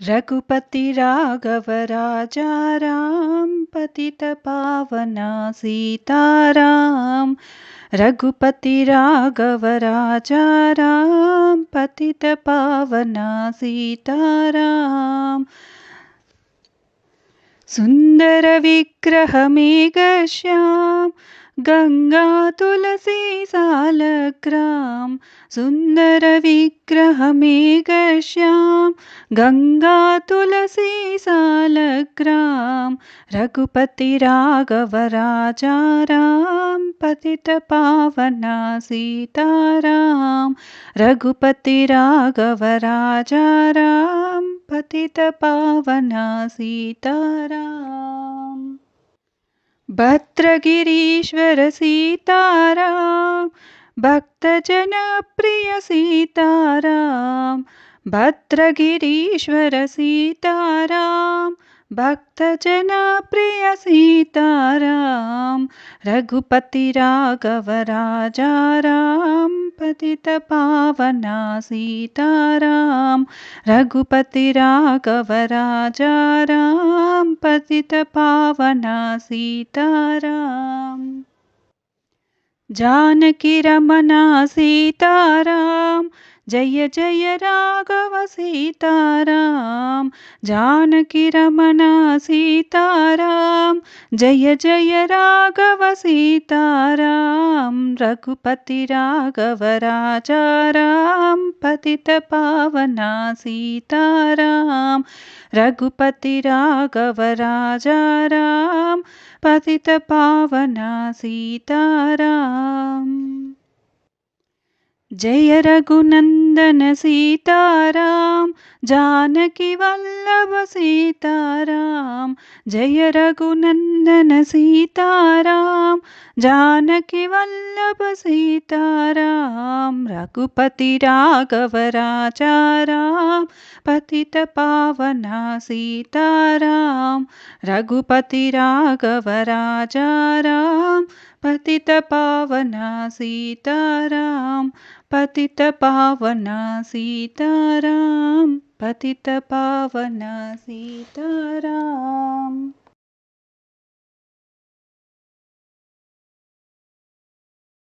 रघुपति राघव राजा राम पतित पावना सीताराम। रघुपति राघव राजा राम पतित पावना सीताराम। सुंदर विग्रह मेघश्याम गंगा तुलसी सालग्राम। सुंदर विग्रह मेघश्याम गंगा तुलसी सालग्राम। रघुपति राघव राजा राम पतित पावना सीताराम। रघुपति राघव राजा राम पतित पावना सीताराम। भद्रगिरीश्वर सीताराम भक्तजन प्रिय सीताराम। भद्रगिरीश्वर सीताराम भक्तजन प्रिय सीताराम। रघुपति राघव राजा राम पतित पावना सीताराम। रघुपति राघव राजा राम पतित पावना सीताराम। जानकी रमना सीताराम जय जय राघव सीताराम। जानकी रमना सीताराम जय जय राघव सीताराम। रघुपति राघव राजा राम पतित पावना सीताराम। रघुपति राघव राजा राम पतित पावना सीताराम। जय रघुनंदन सीताराम जानकी वल्लभ सीताराम। जय रघुनंदन सीताराम जानकी वल्लभ सीताराम। रघुपति राघव राजा राम पतित पावना सीताराम। रघुपति राघव राजा राम पतित पावना सीताराम। पतित पावना सीताराम। पतित पावना सीताराम।